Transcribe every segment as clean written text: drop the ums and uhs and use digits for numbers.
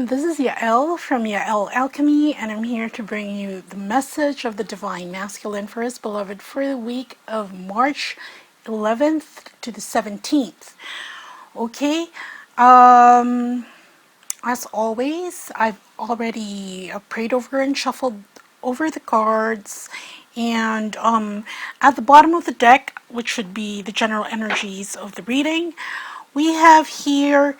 everyone, this is Yael from Yael Alchemy, and I'm here to bring you the message of the Divine Masculine for His Beloved for the week of March 11th to the 17th. Okay, as always, I've already prayed over and shuffled over the cards, and at the bottom of the deck, which should be the general energies of the reading, we have here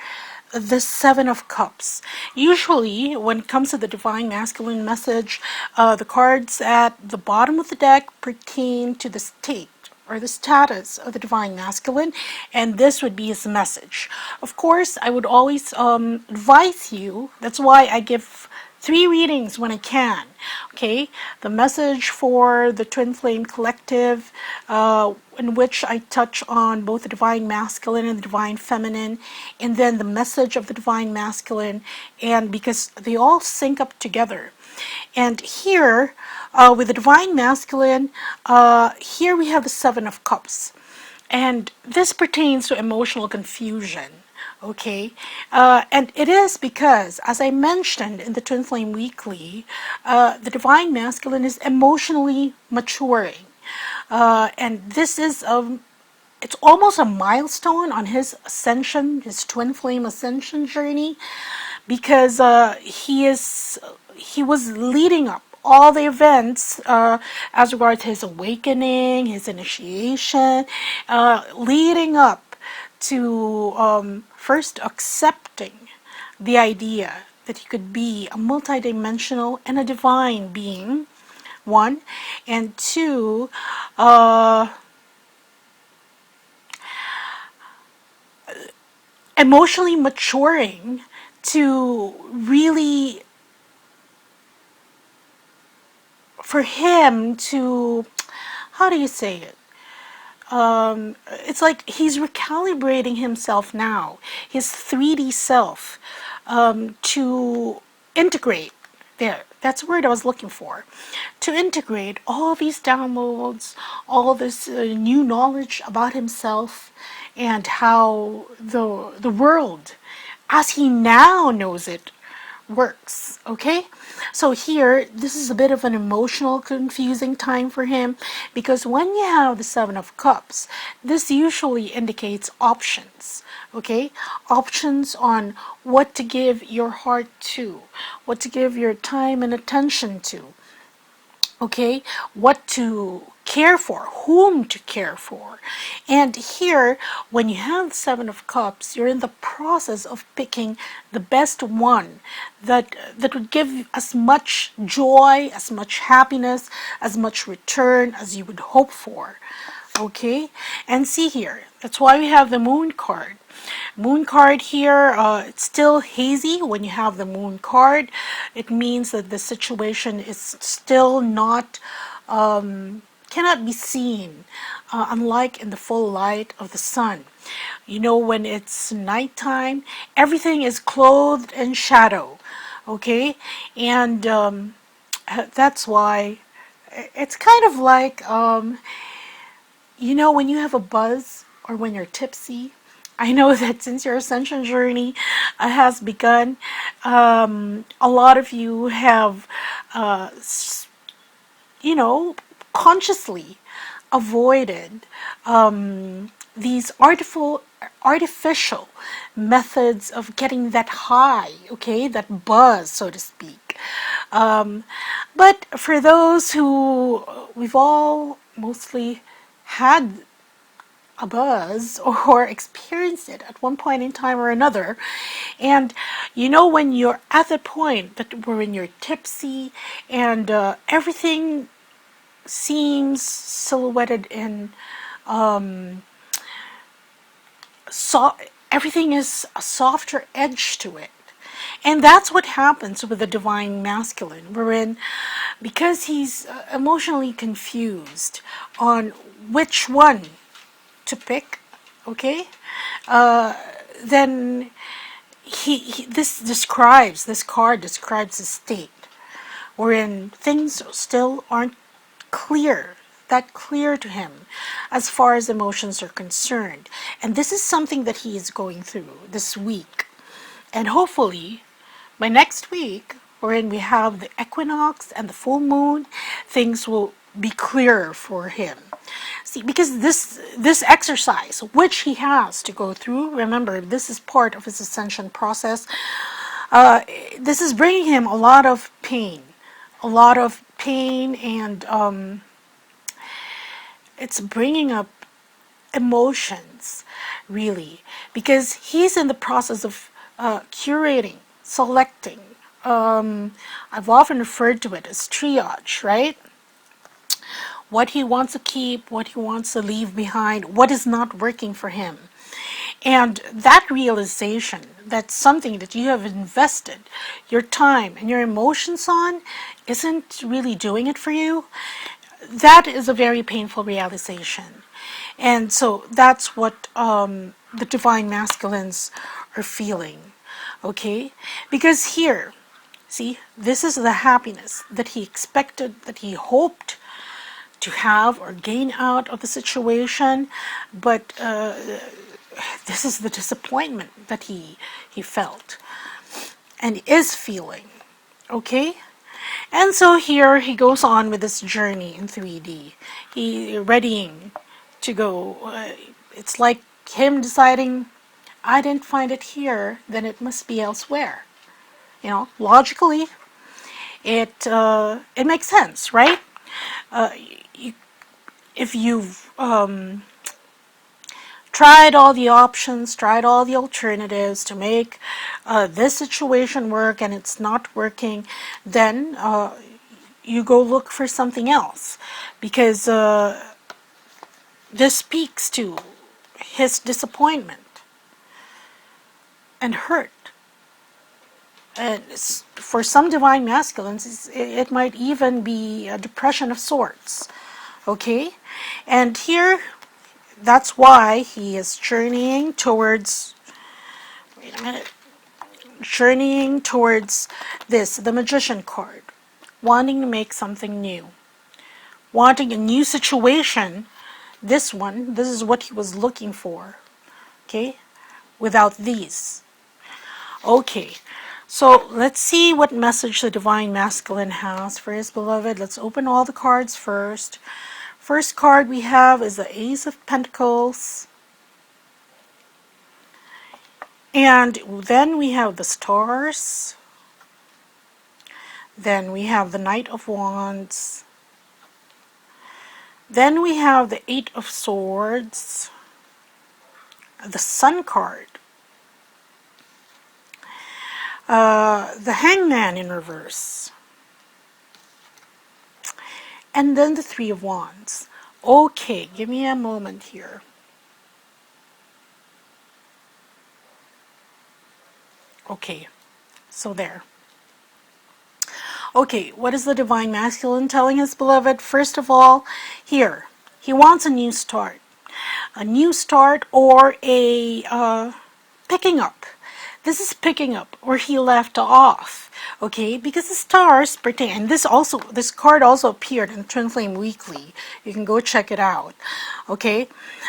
the Seven of Cups. Usually, when it comes to the Divine Masculine message, the cards at the bottom of the deck pertain to the state or the status of the Divine Masculine, and this would be his message. Of course, I would always advise you, that's why I give 3 readings when I can. Okay, the message for the Twin Flame Collective, in which I touch on both the Divine Masculine and the Divine Feminine, and then the message of the Divine Masculine, and because they all sync up together. And here, with the Divine Masculine, here we have the Seven of Cups. And this pertains to emotional confusion. Okay, and it is because, as I mentioned in the Twin Flame Weekly, the Divine Masculine is emotionally maturing. And this is it's almost a milestone on his ascension, his Twin Flame ascension journey, because he was leading up all the events as regards his awakening, his initiation, leading up to first accepting the idea that he could be a multidimensional and a divine being, 1, and 2, emotionally maturing to really, for him to, how do you say it? It's like he's recalibrating himself now, his 3D self, to integrate, that's the word I was looking for, to integrate all these downloads, all this new knowledge about himself and how the world, as he now knows it, works. Okay, so here this is a bit of an emotional confusing time for him, because when you have the Seven of Cups, this usually indicates options. Okay, options on what to give your heart to, what to give your time and attention to. Okay, what to care for, whom to care for. And here, when you have the Seven of Cups, you're in the process of picking the best one that would give as much joy, as much happiness, as much return as you would hope for. Okay, and see here, that's why we have the Moon card. Moon card here, it's still hazy when you have the Moon card. It means that the situation is still not, cannot be seen, unlike in the full light of the sun. You know, when it's nighttime, everything is clothed in shadow. Okay, and that's why it's kind of like, you know, when you have a buzz or when you're tipsy. I know that since your ascension journey has begun, a lot of you have, you know, consciously avoided these artificial methods of getting that high, okay, that buzz, so to speak. But for those who, we've all mostly had a buzz or experienced it at one point in time or another, and you know, when you're at the point that when you're tipsy and everything seems silhouetted in everything is a softer edge to it. And that's what happens with the Divine Masculine, wherein, because he's emotionally confused on which one to pick, okay, then this card describes a state wherein things still aren't that clear to him as far as emotions are concerned. And this is something that he is going through this week. And hopefully, by next week, wherein we have the equinox and the full moon, things will be clearer for him. See, because this exercise, which he has to go through, remember, this is part of his ascension process. This is bringing him a lot of pain, and it's bringing up emotions, really, because he's in the process of curating, selecting. I've often referred to it as triage, right? What he wants to keep, what he wants to leave behind, what is not working for him. And that realization that something that you have invested your time and your emotions on isn't really doing it for you, that is a very painful realization. And so that's what the divine masculines are feeling, okay? Because here, see, this is the happiness that he expected, that he hoped to have or gain out of the situation, but this is the disappointment that he felt and is feeling, okay? And so here he goes on with this journey in 3D. He readying to go. It's like him deciding, I didn't find it here, then it must be elsewhere. You know, logically, it makes sense, right? If you've tried all the options, tried all the alternatives to make this situation work and it's not working, then you go look for something else, because this speaks to his disappointment and hurt. And for some divine masculines, it might even be a depression of sorts, okay? And here, that's why he is journeying towards, wait a minute, journeying towards this, the Magician card, wanting to make something new, wanting a new situation. This is what he was looking for, okay, without these. Okay, so let's see what message the divine masculine has for his beloved. Let's open all the cards first. First card we have is the Ace of Pentacles. And then we have the Stars. Then we have the Knight of Wands. Then we have the Eight of Swords. The Sun card. The Hangman in reverse. And then the Three of Wands. Okay, give me a moment here. Okay, so there. Okay, what is the divine masculine telling his beloved? First of all, here, he wants a new start. A new start, or a picking up. This is picking up where he left off, okay? Because the stars pertain, and this card also appeared in Twin Flame Weekly. You can go check it out, okay?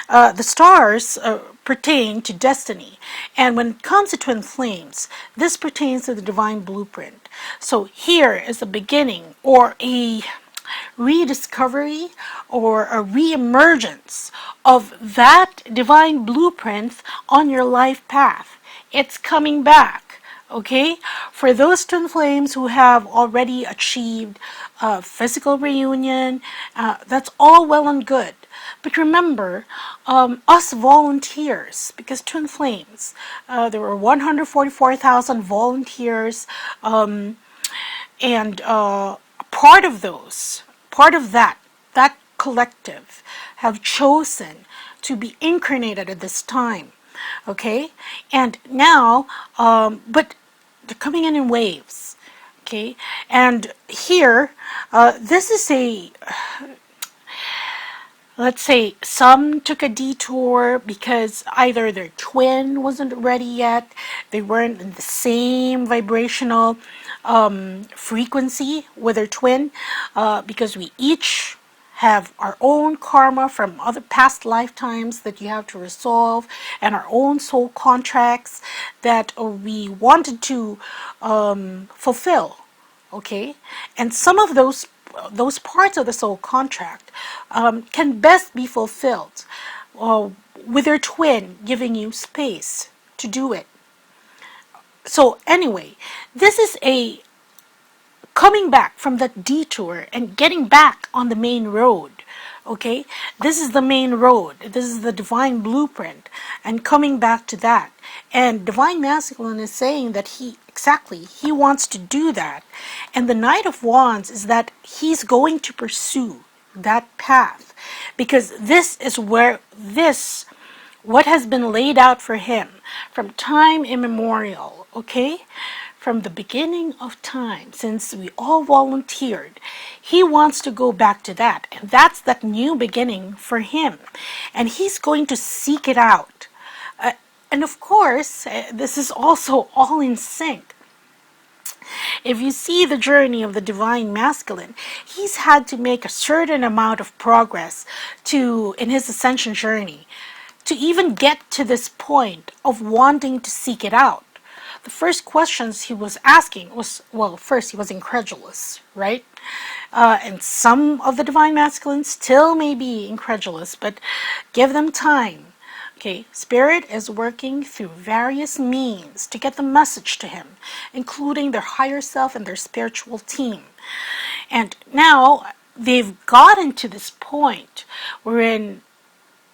The stars pertain to destiny, and when it comes to Twin Flames, this pertains to the divine blueprint. So here is the beginning, or a rediscovery, or a re-emergence of that divine blueprint on your life path. It's coming back, okay? For those twin flames who have already achieved a physical reunion, that's all well and good. But remember, us volunteers, because twin flames, there were 144,000 volunteers, and part of that collective have chosen to be incarnated at this time. Okay, and now, but they're coming in waves. Okay, and here, this is a, let's say, some took a detour because either their twin wasn't ready yet, they weren't in the same vibrational frequency with their twin, because we each have our own karma from other past lifetimes that you have to resolve, and our own soul contracts that we wanted to fulfill. Okay, and some of those parts of the soul contract can best be fulfilled with your twin giving you space to do it. So anyway, this is a coming back from that detour and getting back on the main road. Okay, this is the main road, this is the divine blueprint, and coming back to that. And divine masculine is saying that he wants to do that. And the Knight of Wands is that he's going to pursue that path, because this is where what has been laid out for him from time immemorial. Okay, from the beginning of time, since we all volunteered, he wants to go back to that. And that's that new beginning for him. And he's going to seek it out. And of course, this is also all in sync. If you see the journey of the divine masculine, he's had to make a certain amount of progress in his ascension journey to even get to this point of wanting to seek it out. The first questions he was asking was, well, first he was incredulous, right? And some of the divine masculines still may be incredulous, but give them time. Okay, Spirit is working through various means to get the message to him, including their higher self and their spiritual team. And now they've gotten to this point wherein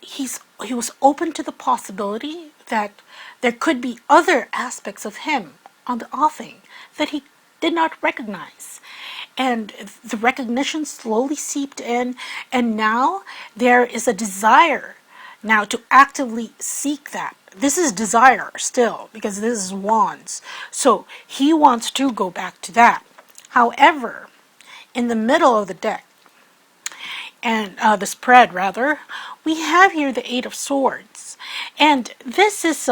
he was open to the possibility that there could be other aspects of him on the offing that he did not recognize. And the recognition slowly seeped in, and now there is a desire now to actively seek that. This is desire still, because this is wands. So he wants to go back to that. However, in the middle of the deck, and the spread rather, we have here the Eight of Swords. And this is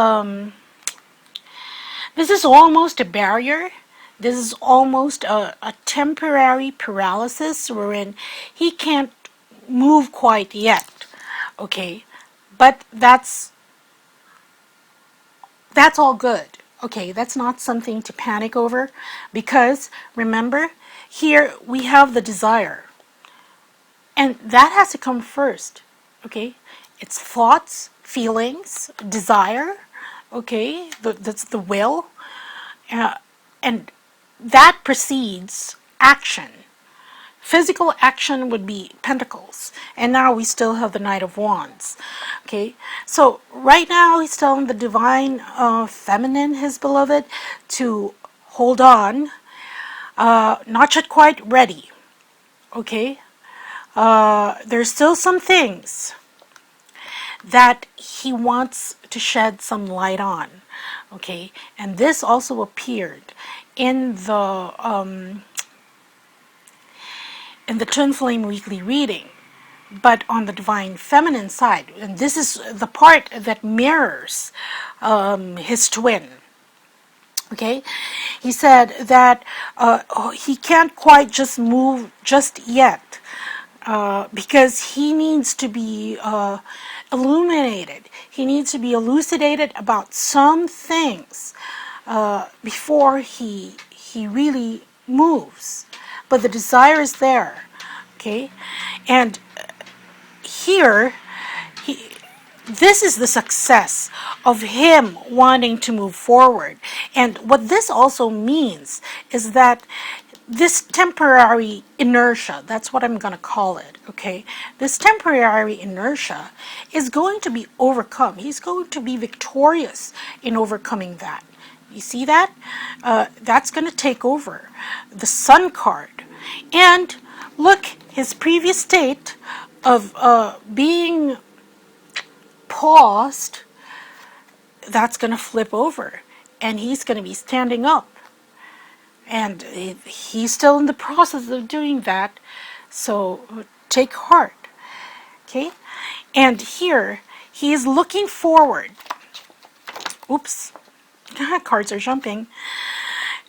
almost a barrier. This is almost a temporary paralysis wherein he can't move quite yet. Okay, but that's all good. Okay, that's not something to panic over, because remember, here we have the desire. And that has to come first. Okay, it's thoughts, feelings, desire. Okay, that's the will. And that precedes action. Physical action would be Pentacles, and now we still have the Knight of Wands. Okay, so right now he's telling the divine feminine, his beloved, to hold on, not yet quite ready. Okay, there's still some things that he wants to shed some light on. Okay, and this also appeared in the Twin Flame Weekly Reading, but on the Divine Feminine side. And this is the part that mirrors his twin. Okay, he said that he can't quite just move just yet because he needs to be illuminated. He needs to be elucidated about some things before he really moves. But the desire is there. Okay, and here this is the success of him wanting to move forward. And what this also means is that this temporary inertia, that's what I'm going to call it, okay? This temporary inertia is going to be overcome. He's going to be victorious in overcoming that. You see that? That's going to take over. The Sun card. And look, his previous state of being paused, that's going to flip over. And he's going to be standing up. And he's still in the process of doing that. So take heart. Okay? And here, he is looking forward. Oops. Cards are jumping.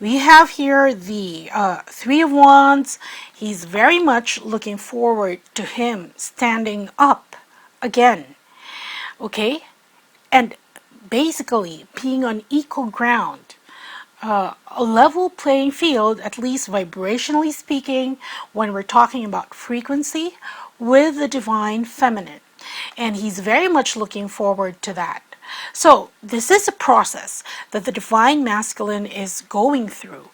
we have here the Three of Wands. He's very much looking forward to him standing up again, okay? And basically being on equal ground, a level playing field, at least vibrationally speaking, when we're talking about frequency with the divine feminine. And he's very much looking forward to that. So this is a process that the divine masculine is going through.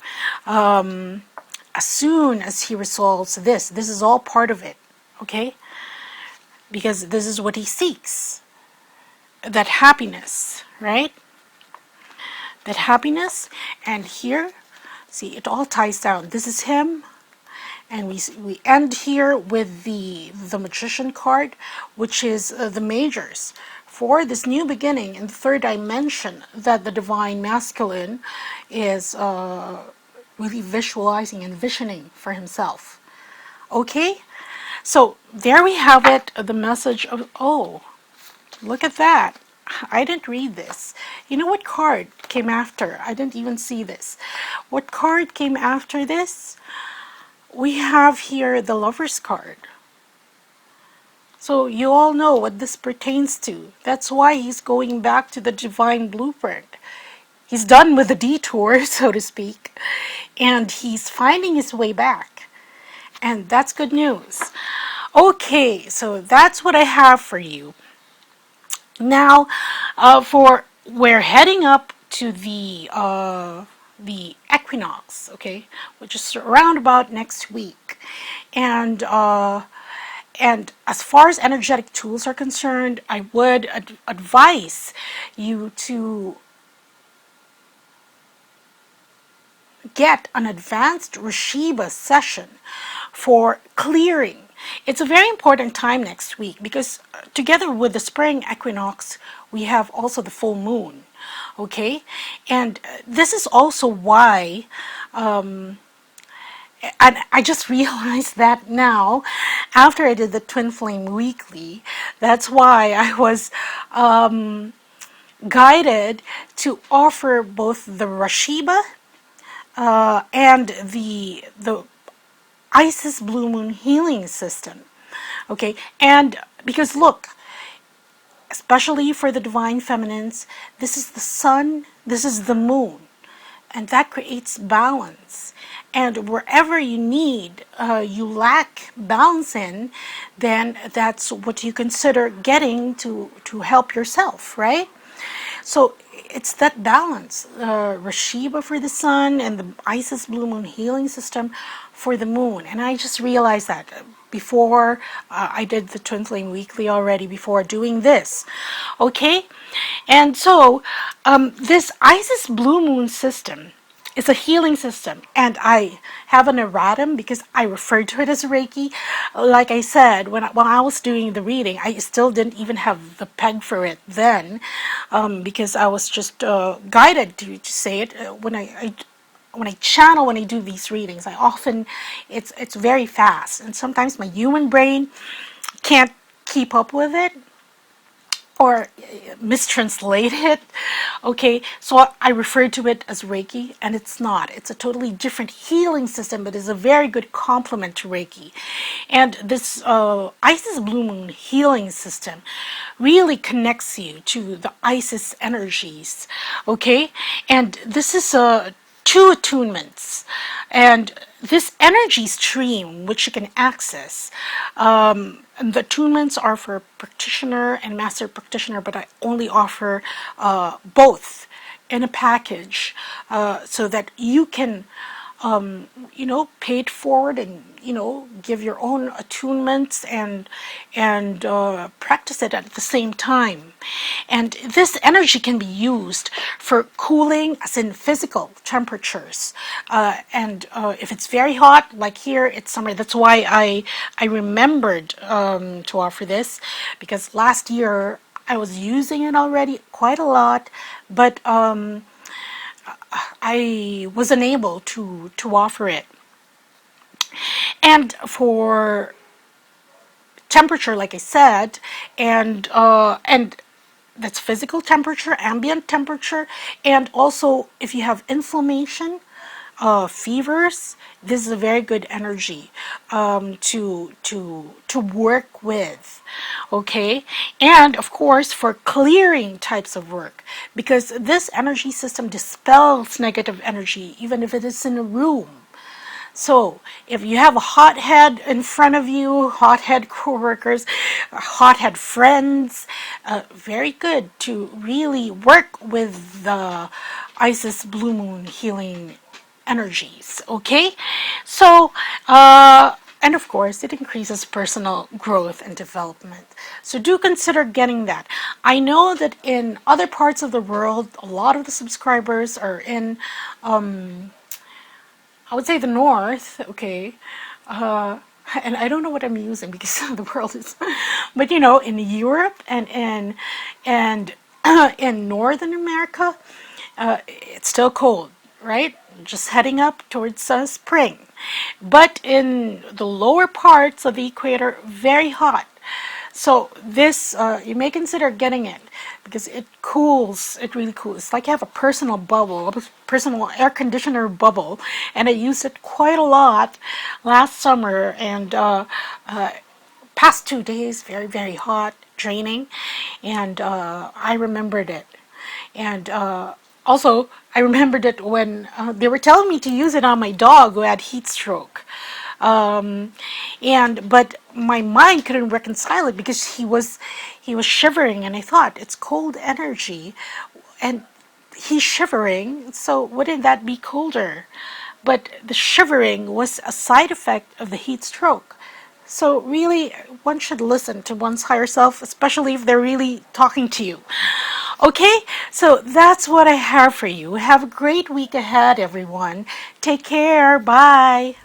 As soon as he resolves this is all part of it, okay? Because this is what he seeks, that happiness, right? That happiness. And here, see, it all ties down. This is him, and we end here with the Magician card, which is the majors for this new beginning in the third dimension that the divine masculine is really visualizing and visioning for himself. Okay, so there we have it, the message of, oh, look at that. I didn't read this. You know what card came after? I didn't even see this. What card came after this? We have here the Lover's card. So you all know what this pertains to. That's why he's going back to the divine blueprint. He's done with the detour, so to speak, and he's finding his way back. And that's good news. Okay, so that's what I have for you. Now, we're heading up to the equinox, okay, which is around about next week, and as far as energetic tools are concerned, I would advise you to get an advanced RASHEEBA session for clearing. It's a very important time next week because together with the spring equinox, we have also the full moon, okay? And this is also why, and I just realized that now, after I did the Twin Flame Weekly, that's why I was guided to offer both the RASHEEBA and the Isis Blue Moon Healing System. Okay, and because look, especially for the divine feminines, this is the sun, this is the moon, and that creates balance. And wherever you need, you lack balance in, then that's what you consider getting to help yourself, right? So it's that balance, RASHEEBA for the sun and the Isis Blue Moon Healing System for the moon. And I just realized that before I did the Twin Flame Weekly already, before doing this. Okay? And so this Isis Blue Moon system is a healing system, and I have an erratum because I referred to it as Reiki. Like I said, when I was doing the reading, I still didn't even have the peg for it then, because I was just guided to say it. When I channel, when I do these readings, I often, it's very fast, and sometimes my human brain can't keep up with it or mistranslate it. Okay, so I refer to it as Reiki, and it's not. It's a totally different healing system, but it's a very good complement to Reiki. And this Isis Blue Moon healing system really connects you to the Isis energies. Okay, and this is two attunements, and this energy stream which you can access, and the attunements are for practitioner and master practitioner, but I only offer both in a package, so that you can pay it forward and give your own attunements and practice it at the same time. And this energy can be used for cooling, as in physical temperatures, and if it's very hot, like here it's summer. That's why I remembered to offer this, because last year I was using it already quite a lot, but I was unable to offer it. And for temperature, like I said, and that's physical temperature, ambient temperature, and also if you have inflammation, fevers, this is a very good energy to work with. Okay, and of course for clearing types of work, because this energy system dispels negative energy even if it is in a room. So if you have a hothead in front of you, hothead coworkers, hothead friends, very good to really work with the Isis Blue Moon healing energies. Okay, so and of course it increases personal growth and development, so do consider getting that. I know that in other parts of the world a lot of the subscribers are in I would say the north, okay. And I don't know what I'm using because the world is, but you know, in Europe and in Northern America, it's still cold, right? Just heading up towards spring. But in the lower parts of the equator, very hot. So this, you may consider getting it because it cools, it really cools. It's like you have a personal bubble, a personal air conditioner bubble, and I used it quite a lot last summer, and past 2 days, very, very hot, draining, and I remembered it. And also, I remembered it when they were telling me to use it on my dog who had heat stroke. But my mind couldn't reconcile it because he was shivering, and I thought it's cold energy, and he's shivering, so wouldn't that be colder? But the shivering was a side effect of the heat stroke. So really, one should listen to one's higher self, especially if they're really talking to you. Okay, so that's what I have for you. Have a great week ahead, everyone. Take care. Bye.